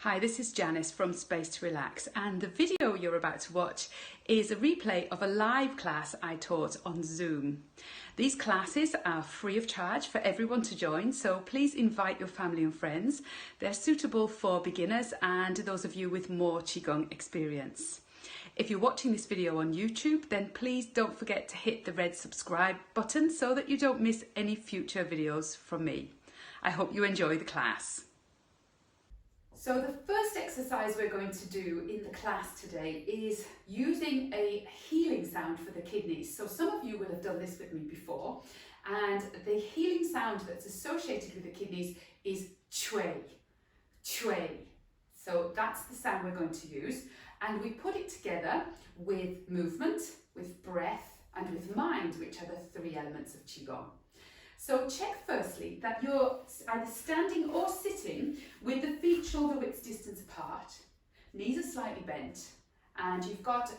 Hi, this is Janice from Space to Relax, and the video you're about to watch is a replay of a live class I taught on Zoom. These classes are free of charge for everyone to join, so please invite your family and friends. They're suitable for beginners and those of you with more Qigong experience. If you're watching this video on YouTube, then please don't forget to hit the red subscribe button so that you don't miss any future videos from me. I hope you enjoy the class. So the first exercise we're going to do in the class today is using a healing sound for the kidneys. So some of you will have done this with me before, and the healing sound that's associated with the kidneys is chui, chui. So that's the sound we're going to use, and we put it together with movement, with breath, and with mind, which are the three elements of Qigong. So check firstly that you're either standing or sitting with the feet shoulder width distance apart, knees are slightly bent, and you've got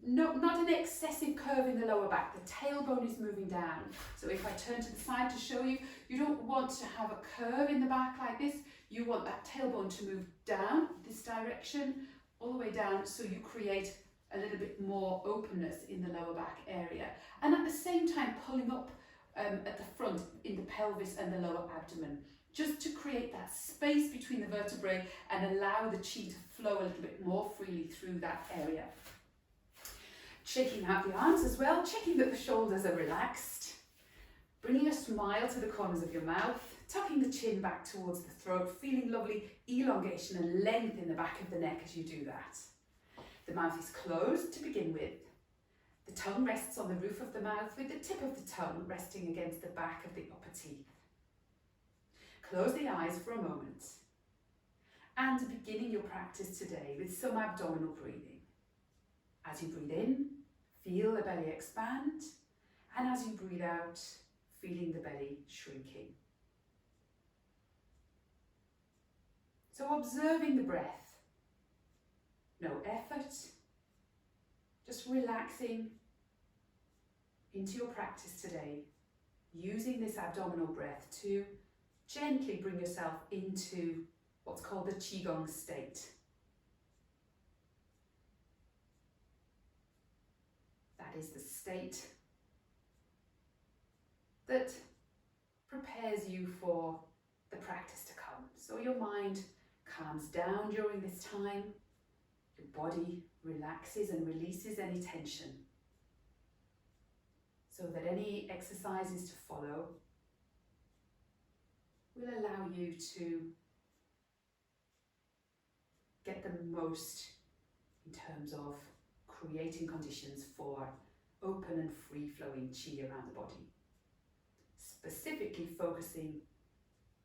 not an excessive curve in the lower back. The tailbone is moving down. So if I turn to the side to show you, you don't want to have a curve in the back like this. You want that tailbone to move down this direction, all the way down, so you create a little bit more openness in the lower back area. And at the same time pulling up at the front in the pelvis and the lower abdomen, just to create that space between the vertebrae and allow the chi to flow a little bit more freely through that area. Checking out the arms as well, checking that the shoulders are relaxed, bringing a smile to the corners of your mouth, tucking the chin back towards the throat, feeling lovely elongation and length in the back of the neck as you do that. The mouth is closed to begin with. The tongue rests on the roof of the mouth with the tip of the tongue resting against the back of the upper teeth. Close the eyes for a moment and beginning your practice today with some abdominal breathing. As you breathe in, feel the belly expand, and as you breathe out, feeling the belly shrinking. So observing the breath, no effort, just relaxing into your practice today, using this abdominal breath to gently bring yourself into what's called the Qigong state. That is the state that prepares you for the practice to come. So your mind calms down during this time, your body relaxes and releases any tension, so that any exercises to follow will allow you to get the most in terms of creating conditions for open and free-flowing chi around the body, specifically focusing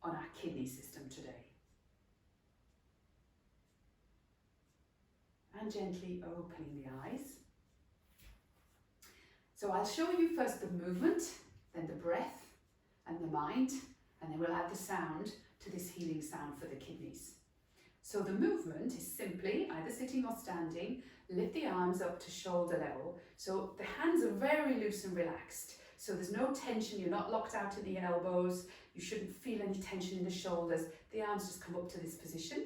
on our kidney system today. And gently opening the eyes. So I'll show you first the movement, then the breath and the mind, and then we'll add the sound to this healing sound for the kidneys. So the movement is simply either sitting or standing. Lift the arms up to shoulder level. So the hands are very loose and relaxed. So there's no tension, you're not locked out at the elbows, you shouldn't feel any tension in the shoulders. The arms just come up to this position,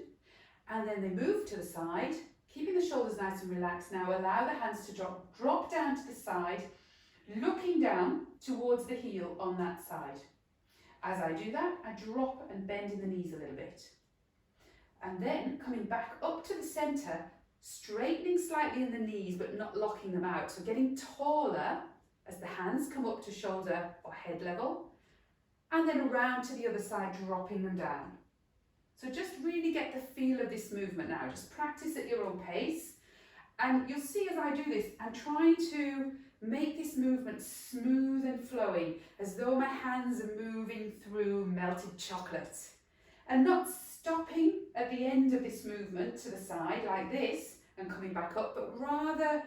and then they move to the side. Keeping the shoulders nice and relaxed now, allow the hands to drop down to the side, looking down towards the heel on that side. As I do that, I drop and bend in the knees a little bit. And then coming back up to the centre, straightening slightly in the knees but not locking them out. So getting taller as the hands come up to shoulder or head level, and then around to the other side, dropping them down. So just really get the feel of this movement now. Just practice at your own pace. And you'll see as I do this, I'm trying to make this movement smooth and flowing, as though my hands are moving through melted chocolate. And not stopping at the end of this movement to the side like this and coming back up, but rather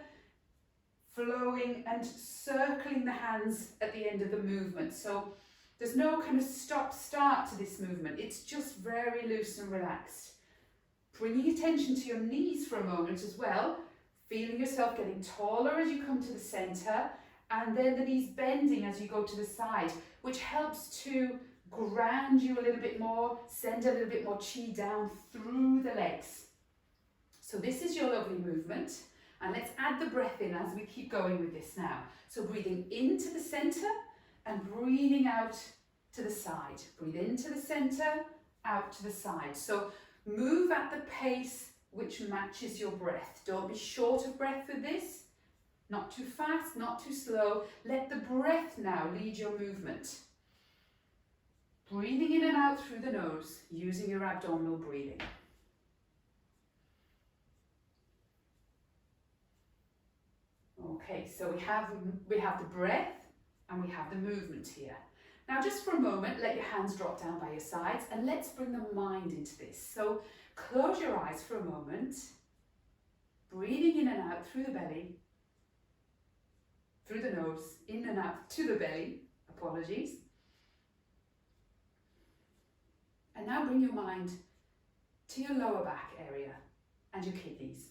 flowing and circling the hands at the end of the movement. So there's no kind of stop-start to this movement. It's just very loose and relaxed. Bringing attention to your knees for a moment as well, feeling yourself getting taller as you come to the centre, and then the knees bending as you go to the side, which helps to ground you a little bit more, send a little bit more chi down through the legs. So this is your lovely movement, and let's add the breath in as we keep going with this now. So breathing into the center and breathing out to the side. Breathe into the center, out to the side. So move at the pace which matches your breath. Don't be short of breath with this. Not too fast, not too slow. Let the breath now lead your movement. Breathing in and out through the nose, using your abdominal breathing. Okay, so we have the breath and we have the movement here. Now just for a moment, let your hands drop down by your sides and let's bring the mind into this. So close your eyes for a moment, breathing in and out through the belly, through the nose, in and out to the belly, apologies. And now bring your mind to your lower back area and your kidneys.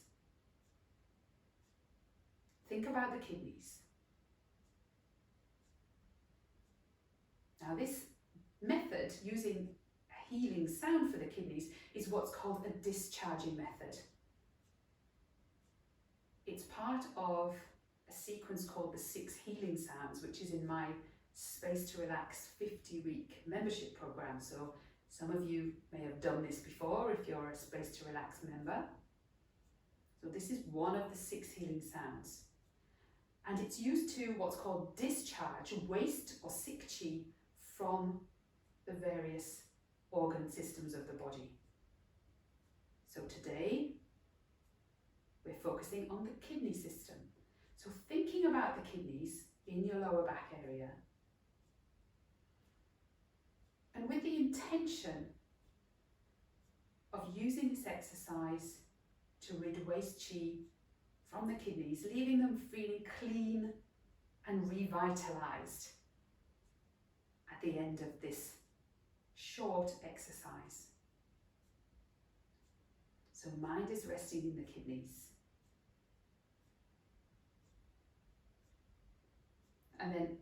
Think about the kidneys. Now this method, using a healing sound for the kidneys, is what's called a discharging method. It's part of a sequence called the 6 healing sounds, which is in my Space to Relax 50-week membership program. So some of you may have done this before if you're a Space to Relax member. So this is one of the 6 healing sounds. And it's used to what's called discharge waste or sick chi from the various organ systems of the body. So today we're focusing on the kidney system. So thinking about the kidneys in your lower back area, and with the intention of using this exercise to rid waste chi from the kidneys, leaving them feeling clean and revitalized at the end of this short exercise. So mind is resting in the kidneys. And then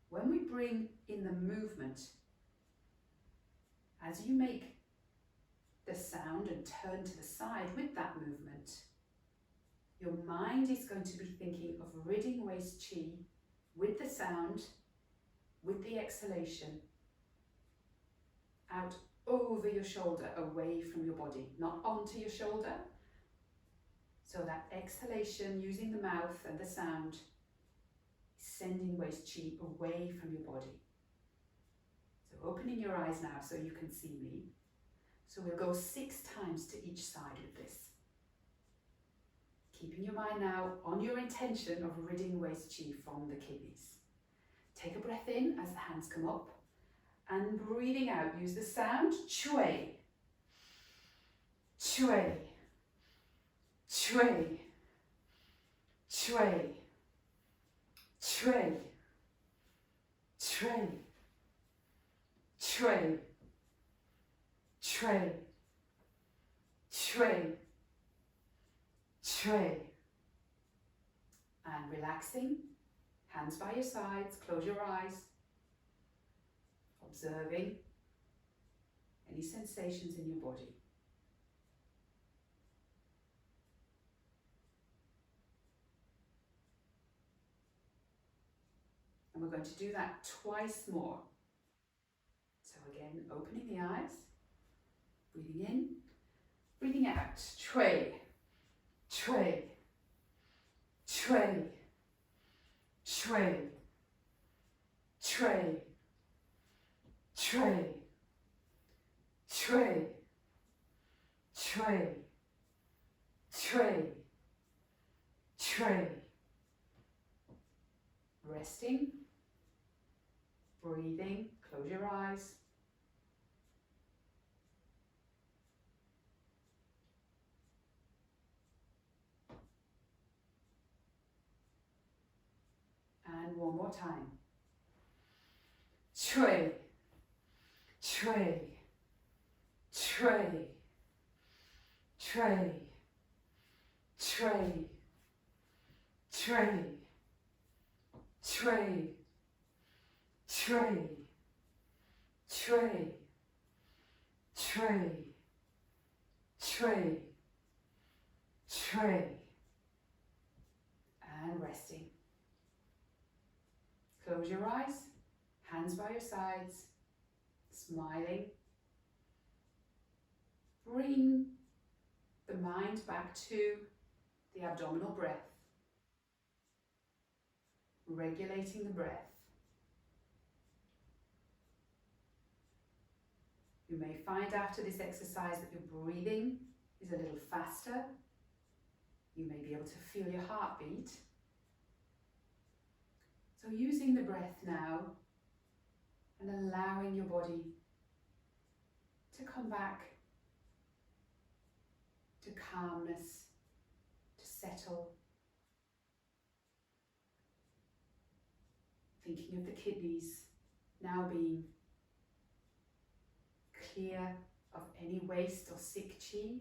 when we bring in the movement, as you make the sound and turn to the side with that movement, your mind is going to be thinking of ridding waste chi with the sound, with the exhalation, out over your shoulder, away from your body, not onto your shoulder. So that exhalation using the mouth and the sound, sending waste chi away from your body. So opening your eyes now so you can see me. So we'll go 6 times to each side with this. Keeping your mind now on your intention of ridding waste chi from the kidneys. Take a breath in as the hands come up, and breathing out, use the sound chui, chui, chui, chui, chui, chui, chui, chui, chui, chui. And relaxing, hands by your sides, close your eyes, observing any sensations in your body. And we're going to do that twice more. So again, opening the eyes, breathing in, breathing out. Chui, chui, chui, chui, chui, chui, chui, chui, chui, chui. Resting, breathing, close your eyes. And one more time. Chui, chui, chui, chui, chui, chui, chui, chui, tray, tray, tray, tray, and resting. Close your eyes, hands by your sides, smiling. Bring the mind back to the abdominal breath, regulating the breath. You may find after this exercise that your breathing is a little faster. You may be able to feel your heartbeat. So using the breath now and allowing your body to come back to calmness, to settle. Thinking of the kidneys now being clear of any waste or sick chi.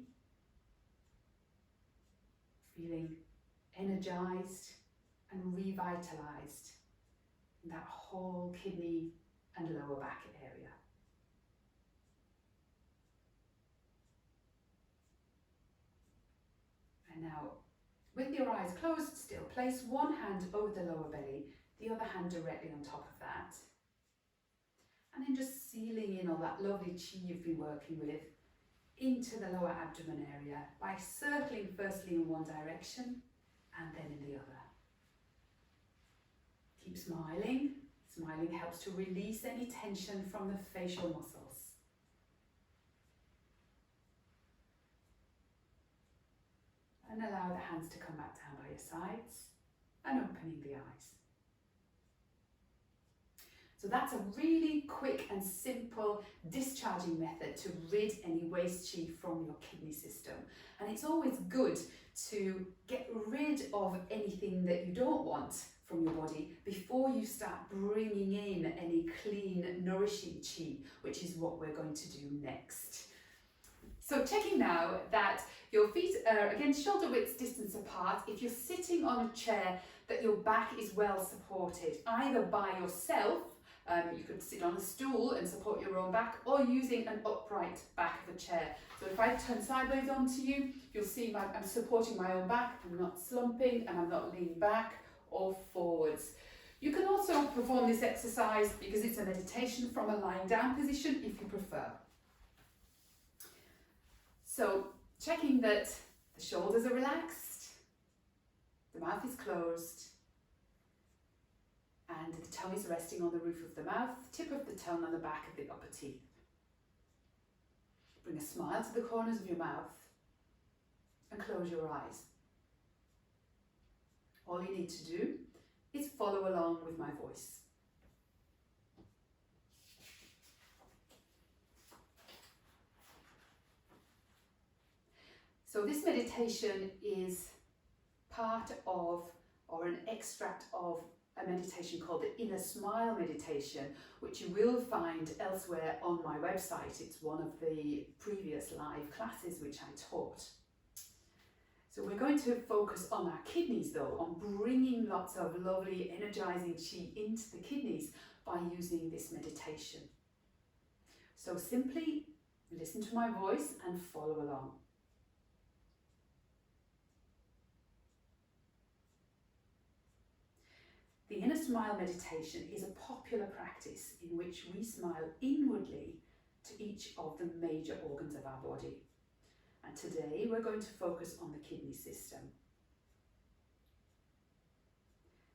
Feeling energized and revitalized in that whole kidney and lower back area. And now, with your eyes closed still, place one hand over the lower belly, the other hand directly on top of that. And then just sealing in all that lovely chi you've been working with into the lower abdomen area by circling firstly in one direction and then in the other. Keep smiling. Smiling helps to release any tension from the facial muscles. And allow the hands to come back down by your sides and opening the eyes. So that's a really quick and simple discharging method to rid any waste chi from your kidney system. And it's always good to get rid of anything that you don't want from your body before you start bringing in any clean, nourishing chi, which is what we're going to do next. So checking now that your feet are again shoulder width distance apart. If you're sitting on a chair, that your back is well supported, either by yourself, you could sit on a stool and support your own back, or using an upright back of a chair. So if I turn sideways onto you, you'll see I'm supporting my own back. I'm not slumping and I'm not leaning back or forwards. You can also perform this exercise, because it's a meditation, from a lying down position if you prefer. So checking that the shoulders are relaxed, the mouth is closed, and the tongue is resting on the roof of the mouth, tip of the tongue on the back of the upper teeth. Bring a smile to the corners of your mouth and close your eyes. All you need to do is follow along with my voice. So this meditation is part of, or an extract of, a meditation called the Inner Smile meditation, which you will find elsewhere on my website. It's one of the previous live classes which I taught. So we're going to focus on our kidneys though, on bringing lots of lovely energizing chi into the kidneys by using this meditation. So simply listen to my voice and follow along. The Inner Smile meditation is a popular practice in which we smile inwardly to each of the major organs of our body. And today we're going to focus on the kidney system.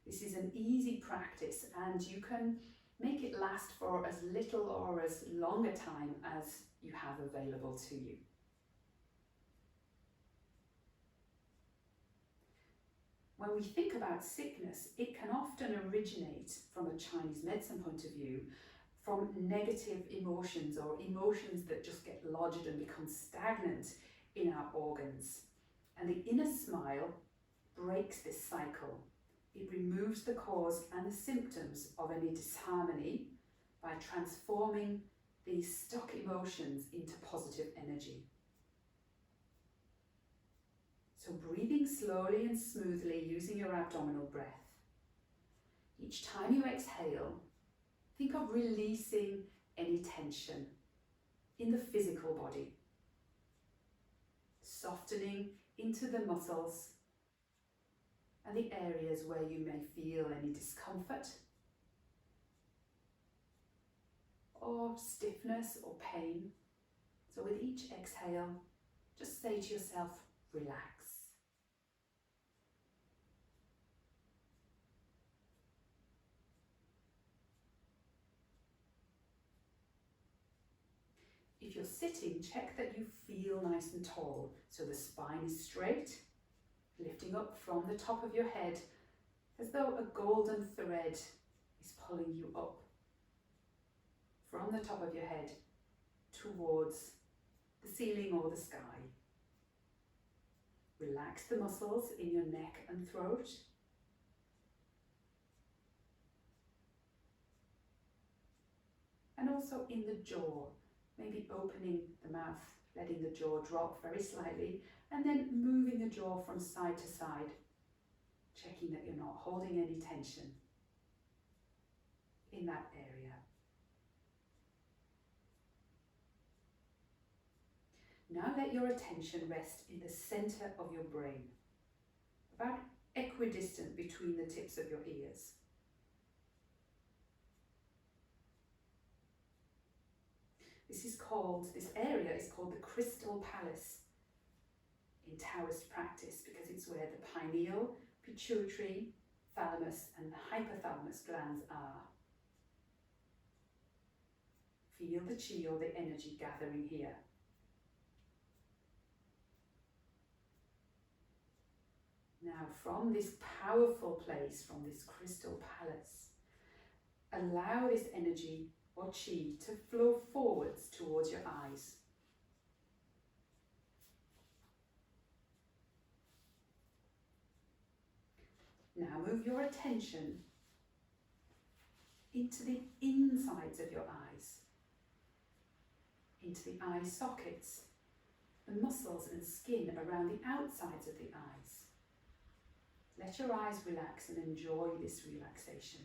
This is an easy practice, and you can make it last for as little or as long a time as you have available to you. When we think about sickness, it can often originate, from a Chinese medicine point of view, from negative emotions, or emotions that just get lodged and become stagnant in our organs. And the Inner Smile breaks this cycle. It removes the cause and the symptoms of any disharmony by transforming these stuck emotions into positive energy. So breathing slowly and smoothly using your abdominal breath. Each time you exhale, think of releasing any tension in the physical body, softening into the muscles and the areas where you may feel any discomfort or stiffness or pain. So with each exhale, just say to yourself, relax. If you're sitting, check that you feel nice and tall, so the spine is straight, lifting up from the top of your head as though a golden thread is pulling you up from the top of your head towards the ceiling or the sky. Relax the muscles in your neck and throat. And also in the jaw, maybe opening the mouth, letting the jaw drop very slightly, and then moving the jaw from side to side, checking that you're not holding any tension in that area. Now let your attention rest in the center of your brain, about equidistant between the tips of your ears. This area is called the crystal palace in Taoist practice because it's where the pineal, pituitary, thalamus and the hypothalamus glands are. Feel the chi or the energy gathering here. Now from this powerful place, from this crystal palace, allow this energy or chi to flow forwards towards your eyes. Now move your attention into the insides of your eyes, into the eye sockets, the muscles and skin around the outsides of the eyes. Let your eyes relax and enjoy this relaxation.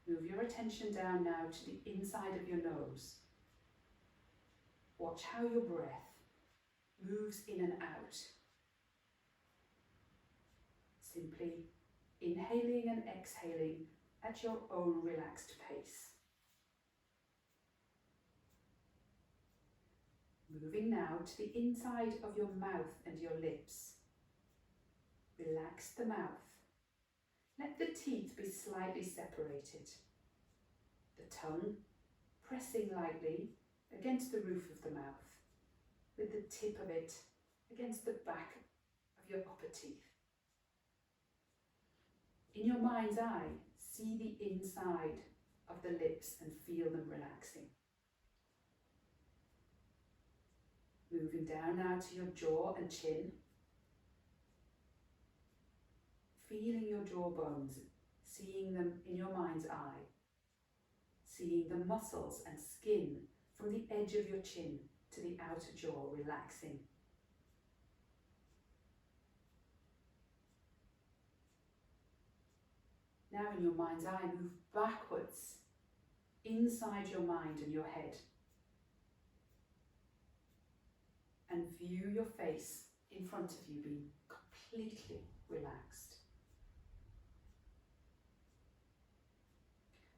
Move your attention down now to the inside of your nose. Watch how your breath moves in and out. Simply inhaling and exhaling at your own relaxed pace. Moving now to the inside of your mouth and your lips. Relax the mouth. Let the teeth be slightly separated. The tongue pressing lightly against the roof of the mouth, with the tip of it against the back of your upper teeth. In your mind's eye, see the inside of the lips and feel them relaxing. Moving down now to your jaw and chin. Feeling your jawbones, seeing them in your mind's eye. Seeing the muscles and skin from the edge of your chin to the outer jaw relaxing. Now in your mind's eye, move backwards inside your mind and your head. And view your face in front of you being completely relaxed.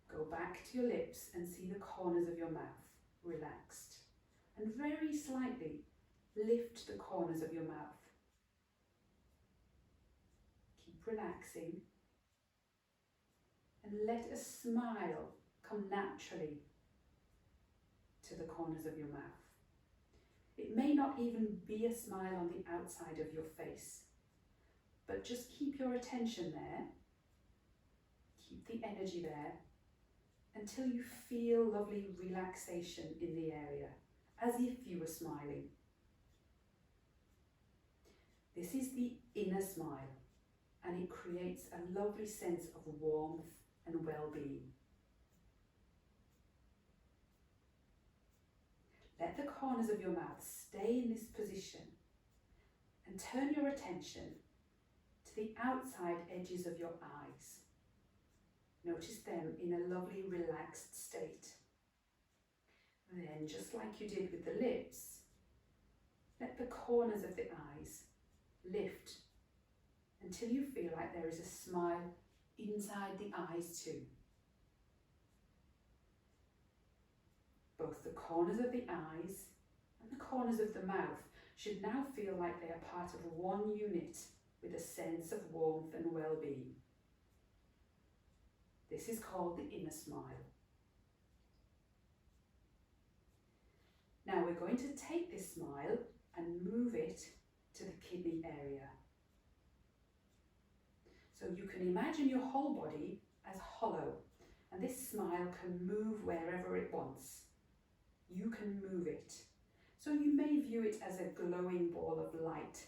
Go back to your lips and see the corners of your mouth relaxed. And very slightly lift the corners of your mouth. Keep relaxing. And let a smile come naturally to the corners of your mouth. It may not even be a smile on the outside of your face, but just keep your attention there. Keep the energy there until you feel lovely relaxation in the area, as if you were smiling. This is the inner smile, and it creates a lovely sense of warmth and well-being. Let the corners of your mouth stay in this position and turn your attention to the outside edges of your eyes. Notice them in a lovely relaxed state. And then, just like you did with the lips, let the corners of the eyes lift until you feel like there is a smile inside the eyes too. Both the corners of the eyes and the corners of the mouth should now feel like they are part of one unit with a sense of warmth and well-being. This is called the inner smile. Now we're going to take this smile and move it to the kidney area. So you can imagine your whole body as hollow, and this smile can move wherever it wants. You can move it. So you may view it as a glowing ball of light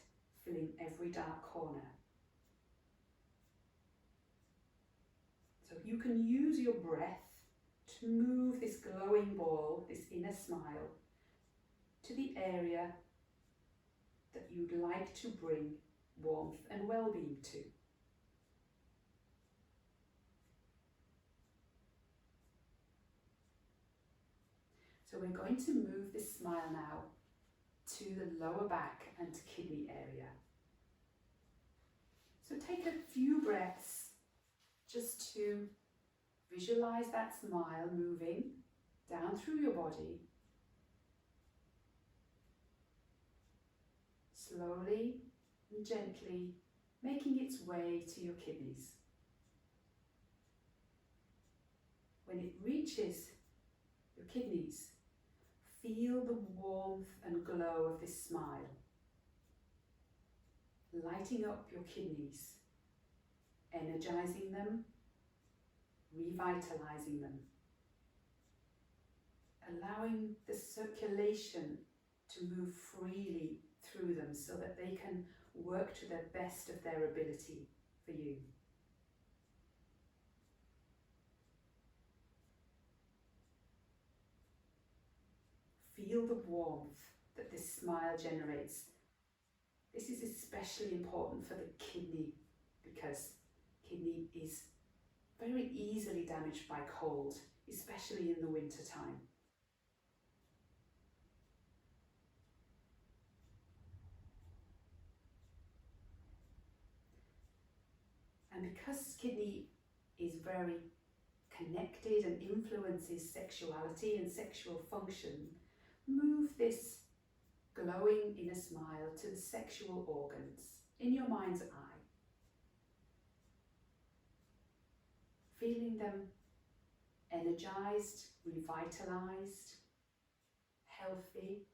filling every dark corner. So you can use your breath to move this glowing ball, this inner smile, to the area that you'd like to bring warmth and well-being to. So we're going to move this smile now to the lower back and kidney area. So take a few breaths just to visualize that smile moving down through your body, slowly and gently making its way to your kidneys. When it reaches your kidneys, feel the warmth and glow of this smile, lighting up your kidneys, energizing them, revitalizing them, allowing the circulation to move freely through them so that they can work to the best of their ability for you. Feel the warmth that this smile generates. This is especially important for the kidney because kidney is very easily damaged by cold, especially in the winter time. And because kidney is very connected and influences sexuality and sexual function, move this glowing inner smile to the sexual organs in your mind's eye, feeling them energized, revitalized, healthy.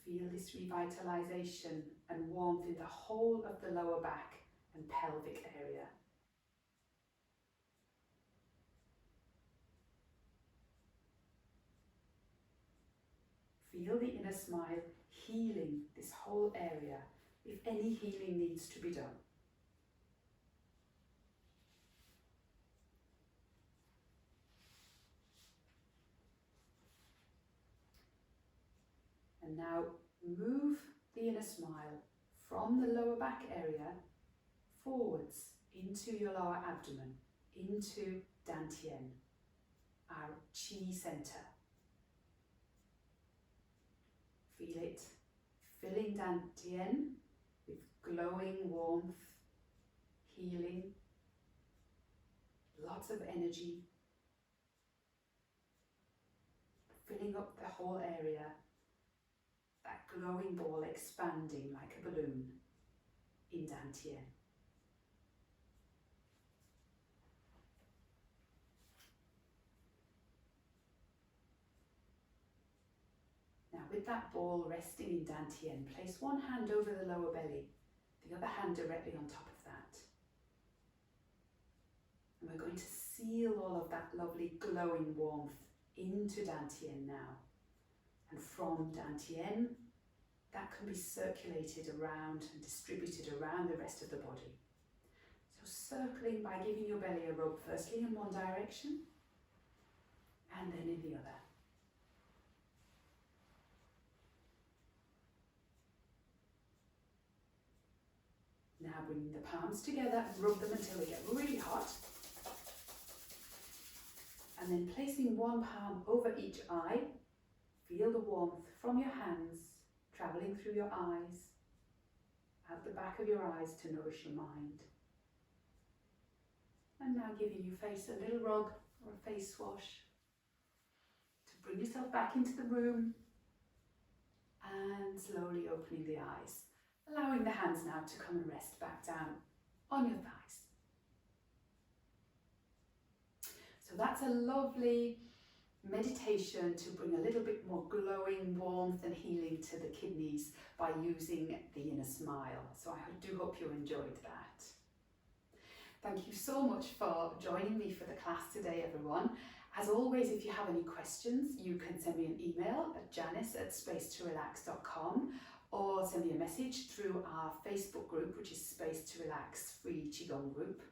Feel this revitalization and warmth in the whole of the lower back and pelvic area. Feel the inner smile healing this whole area if any healing needs to be done. And now move the inner smile from the lower back area forwards into your lower abdomen, into Dantian, our Qi center. Feel it filling Dantian with glowing warmth, healing, lots of energy, filling up the whole area, that glowing ball expanding like a balloon in Dantian. Now with that ball resting in Dantian, place one hand over the lower belly, the other hand directly on top of that. And we're going to seal all of that lovely glowing warmth into Dantian now. And from Dantian, that can be circulated around and distributed around the rest of the body. So circling by giving your belly a rub, firstly in one direction and then in the other. now bringing the palms together and rub them until they get really hot. And then placing one palm over each eye, feel the warmth from your hands travelling through your eyes, out the back of your eyes to nourish your mind. And now giving your face a little rub or a face wash to bring yourself back into the room, and slowly opening the eyes, allowing the hands now to come and rest back down on your thighs. So that's a lovely meditation to bring a little bit more glowing warmth and healing to the kidneys by using the inner smile. So I do hope you enjoyed that. Thank you so much for joining me for the class today, everyone. As always, if you have any questions, you can send me an email at janice@spacetorelax.com or send me a message through our Facebook group, which is Space to Relax Free Qigong Group.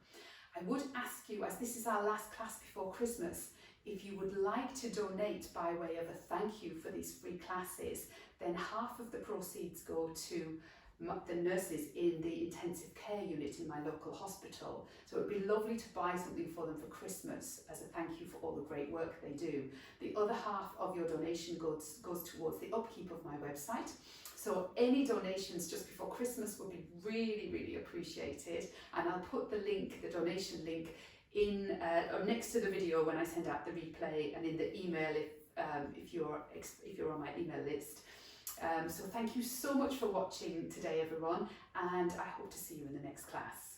I would ask you, as this is our last class before Christmas, if you would like to donate by way of a thank you for these free classes, then half of the proceeds go to the nurses in the intensive care unit in my local hospital. So it'd be lovely to buy something for them for Christmas as a thank you for all the great work they do. The other half of your donation goes towards the upkeep of my website. So any donations just before Christmas would be really, really appreciated. And I'll put the link, the donation link, in or next to the video when I send out the replay, and in the email if you're on my email list. So thank you so much for watching today, everyone, and I hope to see you in the next class.